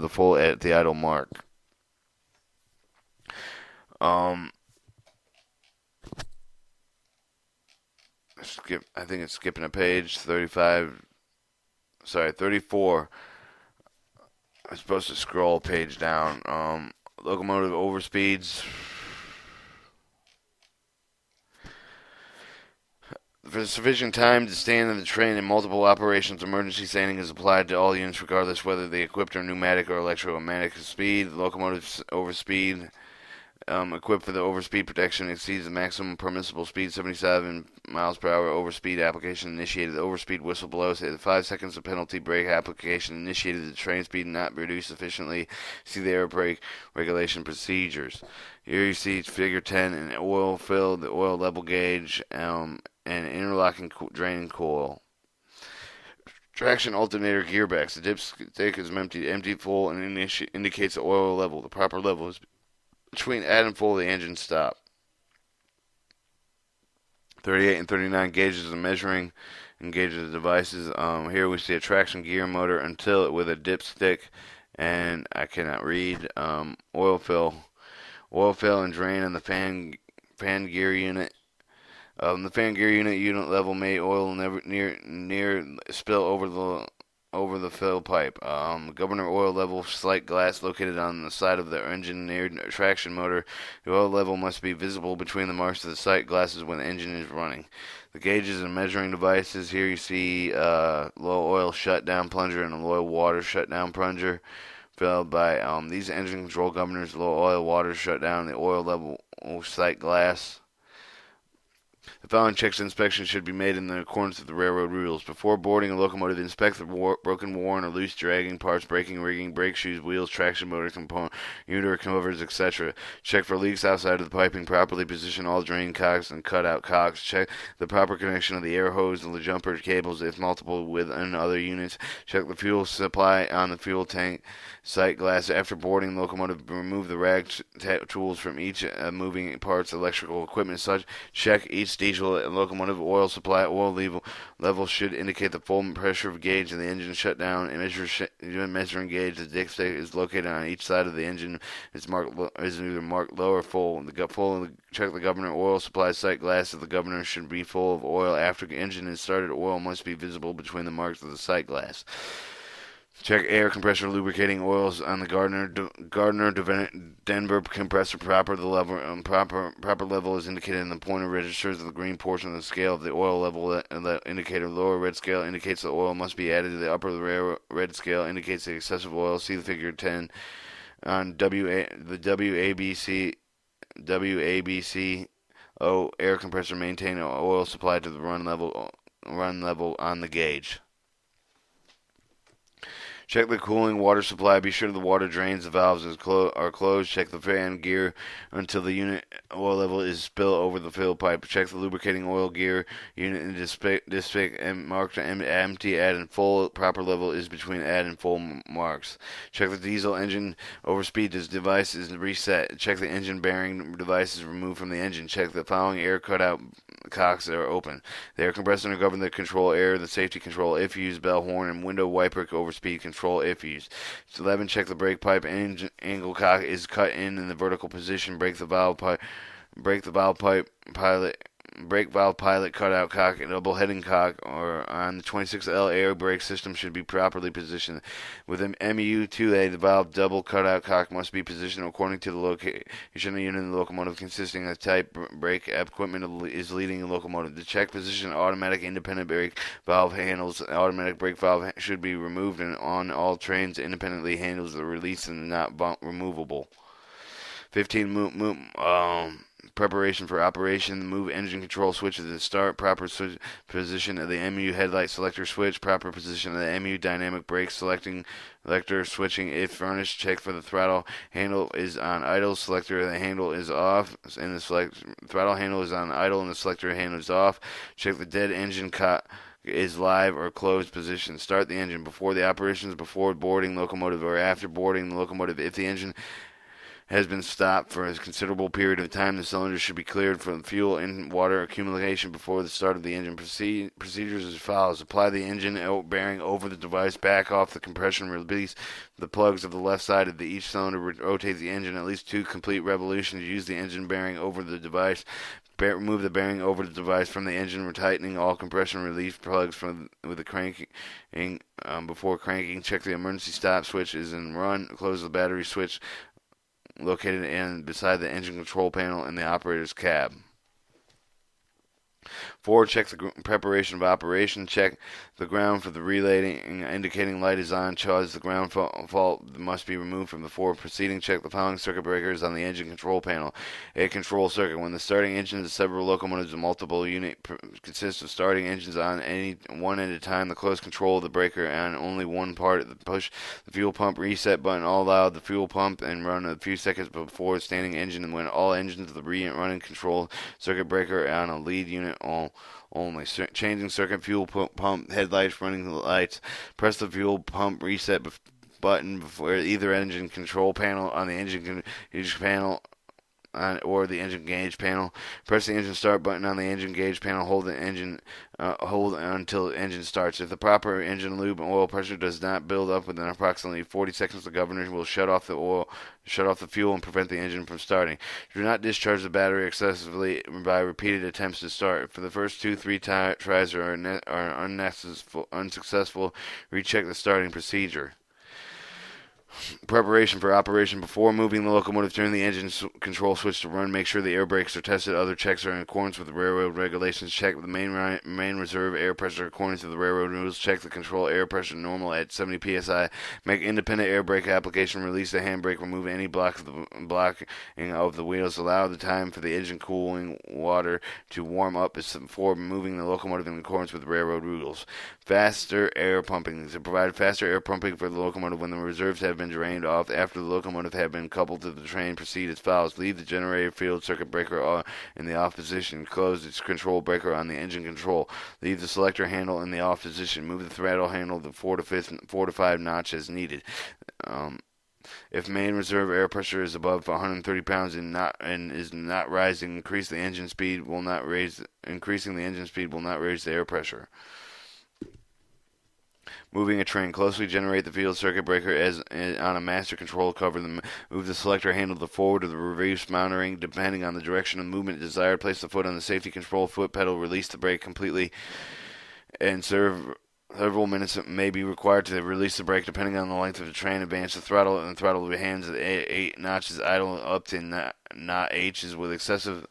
full at the idle mark. I think it's skipping a page. 34. I'm supposed to scroll a page down. Locomotive overspeeds. For sufficient time to stand in the train in multiple operations, emergency sanding is applied to all units regardless whether they equipped are pneumatic or electromagnetic speed. Locomotive overspeed. Equipped for the overspeed protection, exceeds the maximum permissible speed, 77 miles per hour. Overspeed application initiated. The overspeed whistle blows. 5 seconds of penalty. Brake application initiated. The train speed not reduced sufficiently. See the air brake regulation procedures. Here you see Figure 10, an oil fill, the oil level gauge, and interlocking drain coil. Traction alternator gearbox. The dipstick is empty, full, and indicates the oil level. The proper level is between add and full of the engine stop. 38 and 39 gauges of measuring and gauges of devices. Here we see a traction gear motor until it with a dipstick, and I cannot read. Oil fill and drain on the fan gear unit. The fan gear unit level may oil never near spill over the fill pipe. Governor oil level slight glass located on the side of the engine near traction motor. The oil level must be visible between the marks of the sight glasses when the engine is running. The gauges and measuring devices. Here you see low oil shutdown plunger and a low water shutdown plunger, followed by these engine control governors: low oil water shutdown, the oil level sight glass. The following checks and inspections should be made in accordance with the railroad rules. Before boarding a locomotive, inspect the broken, worn, or loose dragging parts, braking, rigging, brake shoes, wheels, traction motor component, unit covers, etc. Check for leaks outside of the piping. Properly position all drain cocks and cutout cocks. Check the proper connection of the air hose and the jumper cables if multiple within other units. Check the fuel supply on the fuel tank sight glass. After boarding the locomotive, remove the rag tools from each moving parts, electrical equipment, such. Check each diesel and locomotive oil supply. Oil level should indicate the full pressure of gauge and the engine shutdown. Measuring gauge. The dipstick is located on each side of the engine. It's either marked low or full. Check the governor oil supply sight glass. If the governor should be full of oil after the engine is started, oil must be visible between the marks of the sight glass. Check air compressor lubricating oils on the Gardner Denver compressor. Proper level is indicated in the pointer registers of the green portion of the scale of the oil level. The indicator lower red scale indicates the oil must be added to the upper red scale indicates the excessive oil. See the figure 10 on the WABC air compressor. Maintain oil supply to the run level on the gauge. Check the cooling water supply. Be sure the water drains, the valves are closed. Check the fan gear until the unit oil level is spill over the fill pipe. Check the lubricating oil gear unit and dipstick and marked empty, add and full. Proper level is between add and full marks. Check the diesel engine overspeed. This device is reset. Check the engine bearing device is removed from the engine. Check the following air cutout cocks that are open. The air compressor and govern the control air, the safety control if used, bell horn, and window wiper overspeed control if used. 11. Check the brake pipe engine angle cock is cut in the vertical position. Brake valve pilot cutout cock and double heading cock or on the 26L air brake system should be properly positioned. With an MU2A, the valve double cutout cock must be positioned according to the location of the unit in the locomotive consisting of type brake equipment is leading the locomotive. To check position, automatic independent brake valve handles. Automatic brake valve should be removed and on all trains independently handles the release and not removable. 15. Preparation for operation. Move engine control switch at the start. Proper position of the MU headlight selector switch. Proper position of the MU dynamic brake selector switching if furnished. Check for the throttle handle is on idle. Selector the handle is off. And the throttle handle is on idle and the selector handle is off. Check the dead engine is live or closed position. Start the engine before the operations, before boarding locomotive or after boarding the locomotive. If the engine has been stopped for a considerable period of time, the cylinder should be cleared from fuel and water accumulation before the start of the engine. Procedures as follows. Apply the engine bearing over the device. Back off the compression. Release the plugs of the left side of each cylinder. Rotate the engine at least 2 complete revolutions. Use the engine bearing over the device. Remove the bearing over the device from the engine, retightening all compression relief plugs with the cranking before cranking. Check the emergency stop switch is in run. Close the battery switch located beside the engine control panel in the operator's cab. 4. Check the preparation of operation. Check the ground for the relay indicating light is on. Cause the ground fault must be removed from the 4 preceding. Check the following circuit breakers on the engine control panel. A control circuit. When the starting engine of several locomotives of multiple unit consists of starting engines on any one at a time, the close control of the breaker on only one part. Push the fuel pump reset button all loud the fuel pump and run a few seconds before standing engine, and when all engines of the running control circuit breaker on a lead unit only. Changing circuit fuel pump headlights, running lights. Press the fuel pump reset button before either engine control panel on the engine panel or the engine gauge panel. Press the engine start button on the engine gauge panel. Hold the engine hold until the engine starts. If the proper engine lube and oil pressure does not build up within approximately 40 seconds, the governor will shut off the fuel and prevent the engine from starting. Do not discharge the battery excessively by repeated attempts to start. For the first 2-3 tries are unsuccessful, recheck the starting procedure. Preparation for operation. Before moving the locomotive, turn the engine control switch to run. Make sure the air brakes are tested. Other checks are in accordance with the railroad regulations. Check the main reserve air pressure according to the railroad rules. Check the control air pressure normal at 70 psi. Make independent air brake application. Release the handbrake. Remove any blocking of the wheels. Allow the time for the engine cooling water to warm up before moving the locomotive in accordance with railroad rules. Faster air pumping. To provide faster air pumping for the locomotive when the reserves have been drained off after the locomotive had been coupled to the train, proceed as follows. Leave the generator field circuit breaker in the off position. Close its control breaker on the engine control. Leave the selector handle in the off position. Move the throttle handle to 4 to 5 notch as needed. If main reserve air pressure is above 130 pounds and is not rising, increasing the engine speed will not raise the air pressure. Moving a train. Closely generate the field circuit breaker as on a master control cover. Move the selector handle to the forward or the reverse mounting depending on the direction of movement desired. Place the foot on the safety control foot pedal. Release the brake completely and several minutes may be required to release the brake depending on the length of the train. Advance the throttle and throttle the hands at 8 notches idle up to knot H's with excessive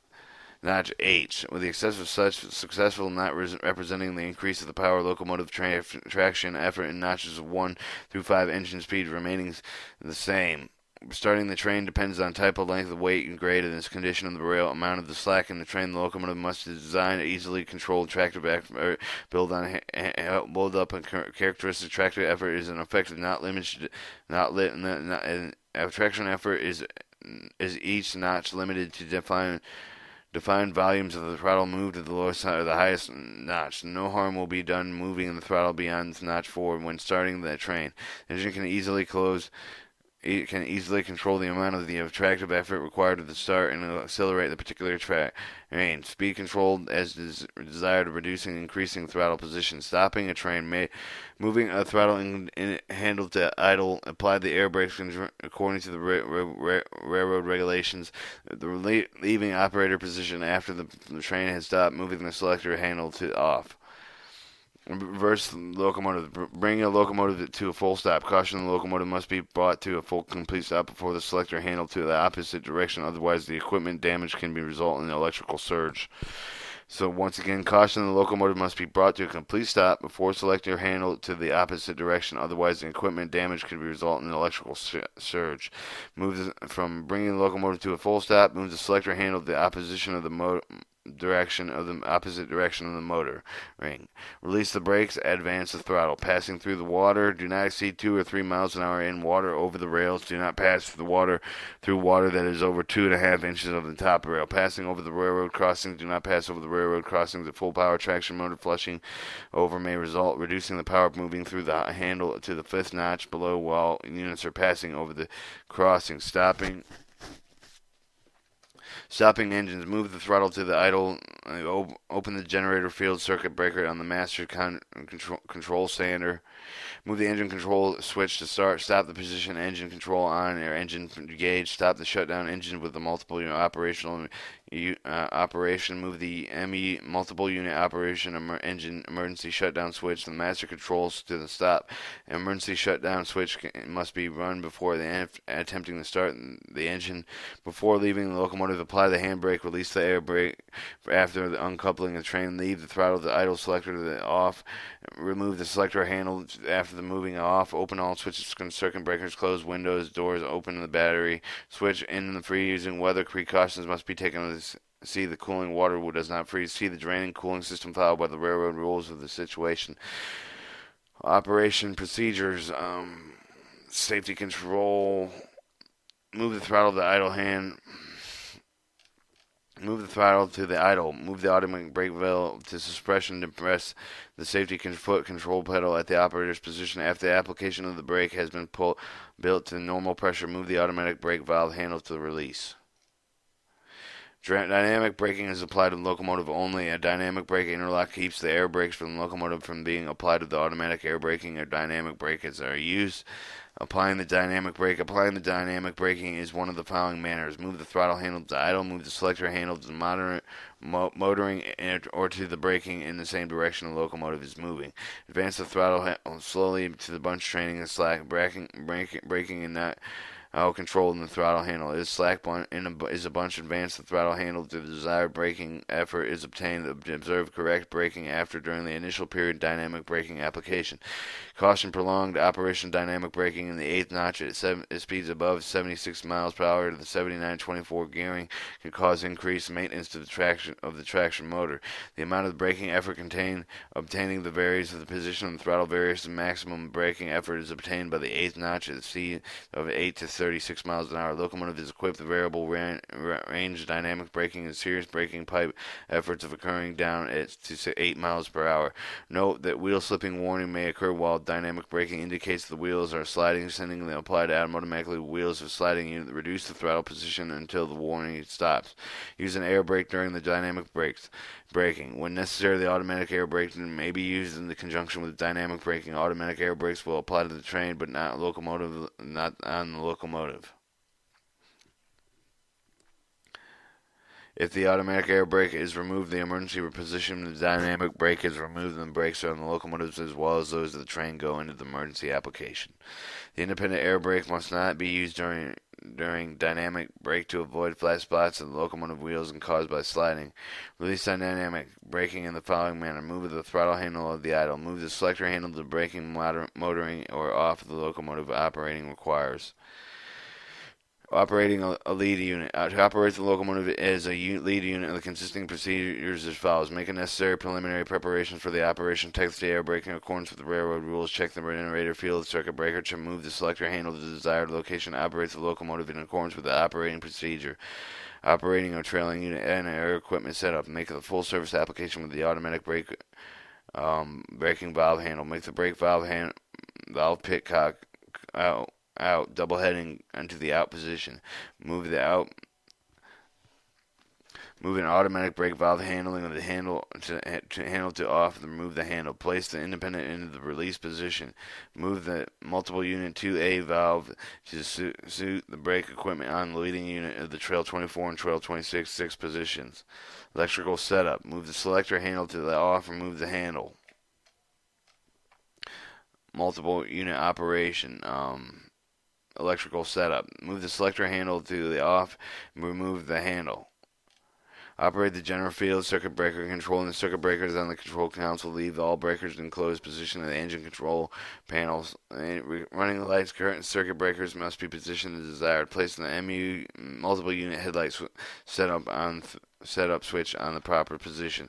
notch H, with the excessive such successful not representing the increase of the power locomotive traction effort in notches of 1 through 5 engine speed remaining the same. Starting the train depends on type of length, weight, and grade, and its condition of the rail, amount of the slack in the train. The locomotive must design easily controlled tractive effort, build up a characteristic tractive effort is an effective, not limited, traction effort is each notch limited to defined volumes of the throttle moved to the lowest side or the highest notch. No harm will be done moving the throttle beyond notch 4 when starting the train. The engine can easily control the amount of the tractive effort required at the start and accelerate the particular train. Speed controlled as desired, reducing and increasing throttle position. Stopping a train. Moving a throttle handle to idle. Apply the air brakes according to the railroad regulations. Leaving operator position after the train has stopped. Moving the selector handle to off. Reverse locomotive. Bring a locomotive to a full stop. Caution: the locomotive must be brought to a full complete stop before the selector handle to the opposite direction. Otherwise, the equipment damage can result in an electrical surge. So once again, caution: the locomotive must be brought to a complete stop before selector handle to the opposite direction. Otherwise, the equipment damage could result in an electrical surge. From bringing the locomotive to a full stop. Move the selector handle to the opposite direction of the motor ring. Release the brakes. Advance the throttle. Passing through the water. Do not exceed 2 or 3 miles an hour in water over the rails. Do not pass through water that is over 2.5 inches of the top rail. Passing over the railroad crossing. Do not pass over the railroad crossings. The full power traction motor flushing over may result reducing the power moving through the handle to the 5th notch below while units are passing over the crossing. Stopping engines. Move the throttle to the idle. Open the generator field circuit breaker on the master control sander. Move the engine control switch to start. Stop the position engine control on or engine gauge. Stop the shutdown engine with the multiple unit operation. Move the ME multiple unit operation engine emergency shutdown switch. The master controls to the stop. Emergency shutdown switch must be run before attempting to start the engine. Before leaving the locomotive, apply the handbrake. Release the air brake after the uncoupling the train, leave the throttle to idle selector to the off. Remove the selector handle after the moving off. Open all switches, circuit breakers, close windows, doors, open the battery switch in the freezing weather. Precautions must be taken to see the cooling water does not freeze. See the draining cooling system followed by the railroad rules of the situation. Operation procedures. Safety control. Move the throttle to the idle hand. Move the throttle to the idle. Move the automatic brake valve to suppression to press the safety foot control pedal at the operator's position. After the application of the brake has been built to normal pressure, move the automatic brake valve handle to release. Dynamic braking is applied to the locomotive only. A dynamic brake interlock keeps the air brakes from the locomotive from being applied to the automatic air braking or dynamic brakes are used. Applying the dynamic brake. Applying the dynamic braking is one of the following manners. Move the throttle handle to idle. Move the selector handle to moderate motoring or to the braking in the same direction the locomotive is moving. Advance the throttle slowly to the bunch training and slack. Braking and not controlled in the throttle handle. Is a bunch advanced, the throttle handle to the desired braking effort is obtained. Observe correct braking after during the initial period dynamic braking application. Caution prolonged operation dynamic braking in the eighth notch at speeds above 76 miles per hour to the 79-24 gearing can cause increased maintenance to the traction motor. The amount of braking effort obtaining the varies of the position of the throttle varies. The maximum braking effort is obtained by the eighth notch at the speed of 8 to 36 miles an hour. Locomotive is equipped with variable range dynamic braking and serious braking pipe efforts of occurring down to 8 miles per hour. Note that wheel slipping warning may occur while dynamic braking indicates the wheels are sliding, sending the applied automatically wheels of sliding unit reduce the throttle position until the warning stops. Use an air brake during the dynamic braking. When necessary, the automatic air braking may be used in conjunction with dynamic braking. Automatic air brakes will apply to the train, but not on the locomotive. If the automatic air brake is removed, the emergency position of the dynamic brake is removed, and the brakes on the locomotives as well as those of the train go into the emergency application. The independent air brake must not be used during dynamic brake to avoid flat spots of the locomotive wheels and caused by sliding. Release dynamic braking in the following manner. Move the throttle handle of the idle. Move the selector handle to braking, motoring, or off the locomotive operating requires. Operating a lead unit. To operate the locomotive as a lead unit, the consisting procedures as follows. Make a necessary preliminary preparations for the operation. Test the air brake in accordance with the railroad rules. Check the generator field, circuit breaker to move the selector handle to the desired location. Operate the locomotive in accordance with the operating procedure. Operating a trailing unit and air equipment setup. Make a full service application with the automatic braking valve handle. Make the brake valve pit cock out, double heading into the out position. Move an automatic brake valve handling of the handle to off and remove the handle. Place the independent into the release position. Move the multiple unit 2A valve to suit the brake equipment on the leading unit of the trail 24 and trail 26 positions. Electrical setup. Move the selector handle to the off and remove the handle. Multiple unit operation. Electrical setup. Move the selector handle to the off and remove the handle. Operate the general field circuit breaker. Controlling the circuit breakers on the control console. Leave all breakers in closed position of the engine control panels. Running the lights, current circuit breakers must be positioned as desired. Place the MU multiple unit headlight setup switch on the proper position.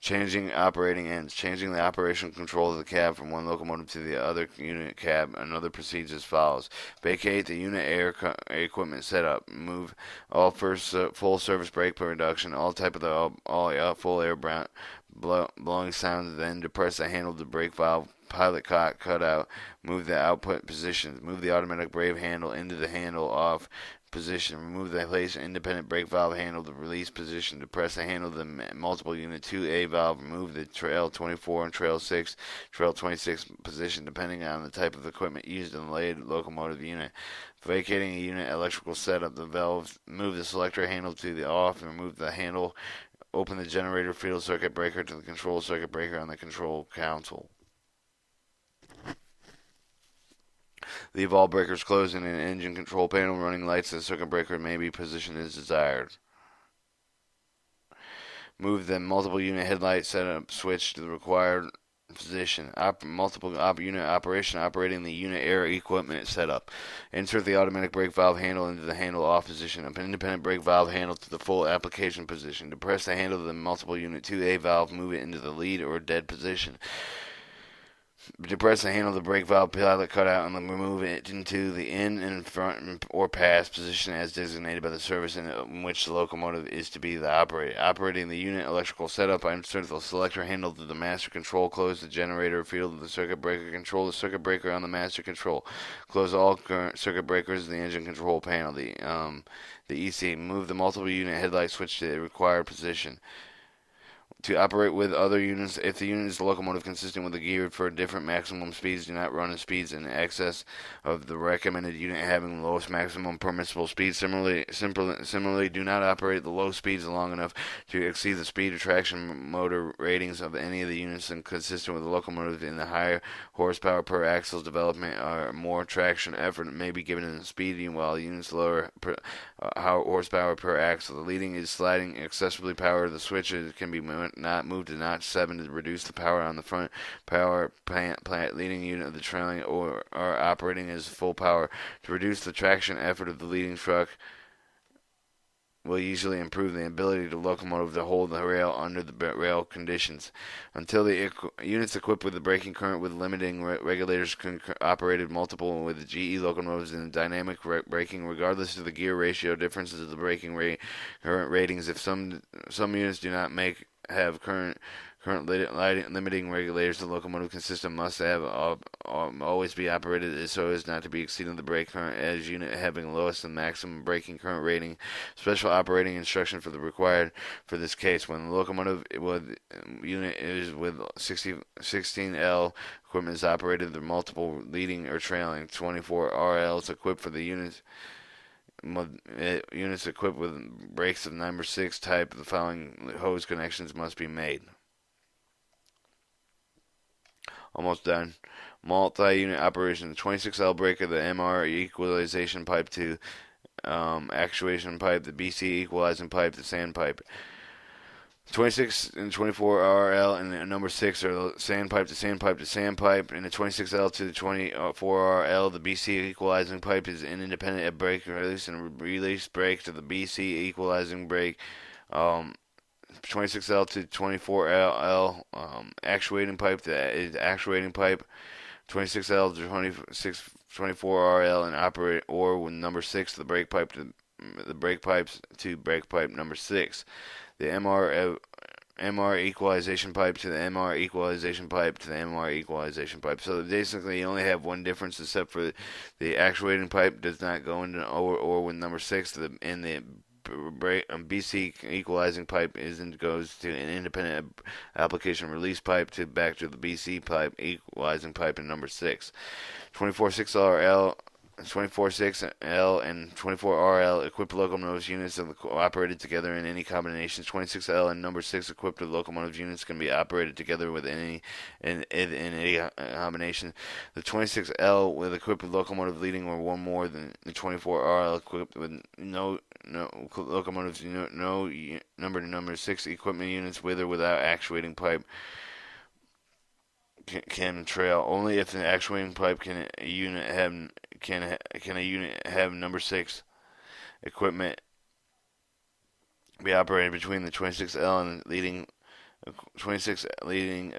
Changing operating ends. Changing the operational control of the cab from one locomotive to the other unit cab. Another proceeds as follows. Vacate the unit air equipment setup. Move all full service brake production. All type of all full air blowing sounds. Then depress the handle of the brake valve. Pilot cut out. Move the output positions. Move the automatic brake handle into the handle off position. Remove the place independent brake valve handle to release position. Depress the handle of the multiple unit 2A valve. Remove the trail 24 and trail 26 position depending on the type of equipment used in the laid locomotive unit. Vacating a unit electrical setup. The valve. Move the selector handle to the off and remove the handle. Open the generator field circuit breaker to the control circuit breaker on the control console. Leave all breakers closed in an engine control panel. Running lights. The circuit breaker may be positioned as desired. Move the multiple unit headlight setup switch to the required position. Unit operation operating the unit air equipment setup. Insert the automatic brake valve handle into the handle off position. An independent brake valve handle to the full application position. Depress the handle of the multiple unit 2A valve. Move it into the lead or dead position. Depress the handle of the brake valve pilot cutout and remove it into the in and front or pass position as designated by the service in which the locomotive is to be operated. Operating the unit electrical setup, I insert the selector handle to the master control. Close the generator field of the circuit breaker. Control the circuit breaker on the master control. Close all current circuit breakers in the engine control panel. The EC. Move the multiple unit headlight switch to the required position. To operate with other units, if the unit is a locomotive consistent with a gear for different maximum speeds, do not run at speeds in excess of the recommended unit having the lowest maximum permissible speed. Similarly, do not operate at the low speeds long enough to exceed the speed or traction motor ratings of any of the units and consistent with the locomotive. In the higher horsepower per axle development or more traction effort may be given in the speed, while the unit's lower horsepower per axle. The leading is sliding accessibly power. The switches can be not moved to notch 7 to reduce the power on the front power plant leading unit of the trailing or are operating as full power. To reduce the traction effort of the leading truck will usually improve the ability of the locomotive to hold the rail under the rail conditions. Until the units equipped with the braking current with limiting regulators operated multiple with the GE locomotives in dynamic braking, regardless of the gear ratio differences of the braking current ratings. If some units do not have current limiting regulators, the locomotive system must have always be operated so as not to be exceeding the brake current as unit having lowest and maximum braking current rating. Special operating instruction for the required for this case. When the locomotive unit is with 16L equipment is operated, the multiple leading or trailing 24 RLs equipped for the units equipped with brakes of number 6 type, the following hose connections must be made. Almost done. Multi-unit operation. The 26L breaker, the MR equalization pipe to actuation pipe, the BC equalizing pipe, the sand pipe. 26 and 24 RL and number 6 are the sand pipe to sand pipe to sand pipe, and the 26L to the 24 RL, the BC equalizing pipe is an independent brake release and release brake to the BC equalizing brake. 26L to 24L actuating pipe is actuating pipe. 26L to 24RL and operate or with number 6 the brake pipe to the brake pipes to brake pipe number 6. The MR equalization pipe to the MR equalization pipe to the MR equalization pipe. So basically you only have one difference except for the actuating pipe does not go into or with number 6 and the BC equalizing pipe goes to an independent application release pipe to back to the BC pipe equalizing pipe in number 6. 24/6RL 24/6L and 24RL equipped locomotive units are operated together in any combinations. 26L and number 6 equipped locomotive units can be operated together with any in any combination. The 26L with equipped locomotive leading or one more than the 24RL equipped with no locomotives, no number 6 equipment units with or without actuating pipe can trail. Only if an actuating pipe can a unit have number 6 equipment be operated between the 26L and leading 26 leading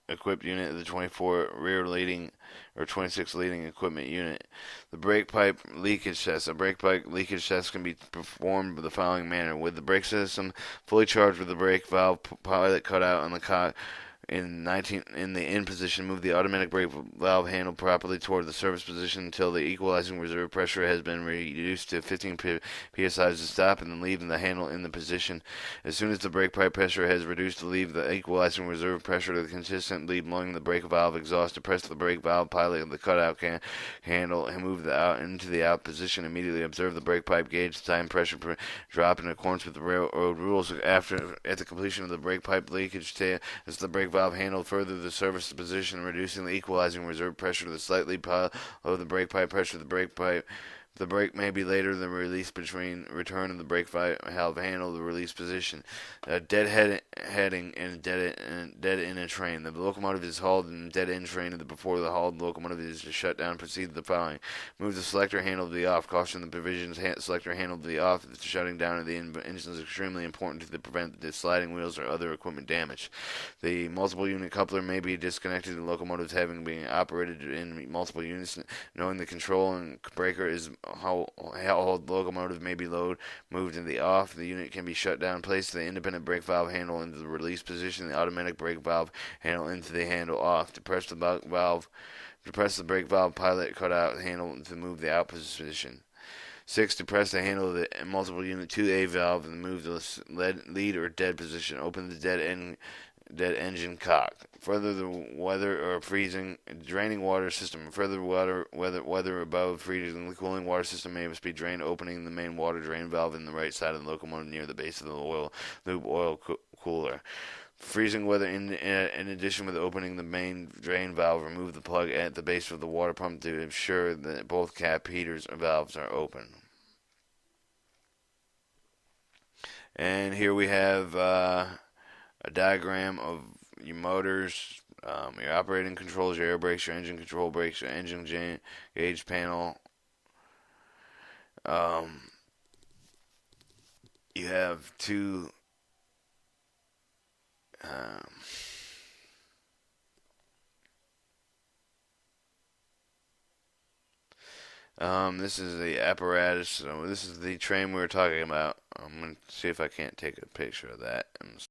equipped unit of the 24 rear leading or 26 leading equipment unit. The brake pipe leakage test. A brake pipe leakage test can be performed the following manner: with the brake system fully charged with the brake valve pilot cut out on the cock in the in position, move the automatic brake valve handle properly toward the service position until the equalizing reserve pressure has been reduced to 15 psi to stop, and then leave the handle in the position. As soon as the brake pipe pressure has reduced to leave the equalizing reserve pressure to the consistent, leave blowing the brake valve exhaust. To press the brake valve pilot of the cutout handle and move the out into the out position. Immediately observe the brake pipe gauge time pressure drop in accordance with the railroad rules. At the completion of the brake pipe leakage test, as the brake valve handle further the service position, reducing the equalizing reserve pressure to the slightly below the brake pipe pressure. The brake pipe The brake may be later than release between return of the brake valve handle the release position. Heading and dead in a train. The locomotive is hauled in dead end train before the hauled locomotive is shut down. Proceed to the following: move the selector handle to the off. Caution: the provisions selector handle to the off. The shutting down of the engine is extremely important to prevent the sliding wheels or other equipment damage. The multiple unit coupler may be disconnected. The locomotives having been operated in multiple units. Knowing the control and breaker is how the locomotive may be moved in the off. The unit can be shut down. Place the independent brake valve handle into the release position. The automatic brake valve handle into the handle off. To press the brake valve pilot cutout handle to move the out position. 6. To press the handle of the multiple unit 2A valve and move the lead or dead position. Open the dead engine cock. Further, the weather or freezing draining water system. Further, weather above freezing the cooling water system may be drained. Opening the main water drain valve in the right side of the locomotive near the base of the oil cooler. Freezing weather in addition with opening the main drain valve, remove the plug at the base of the water pump to ensure that both cap heaters or valves are open. And here we have a diagram of your motors, your operating controls, your air brakes, your engine control brakes, your engine gauge panel. You have two this is the apparatus. So this is the train we were talking about. I'm going to see if I can't take a picture of that and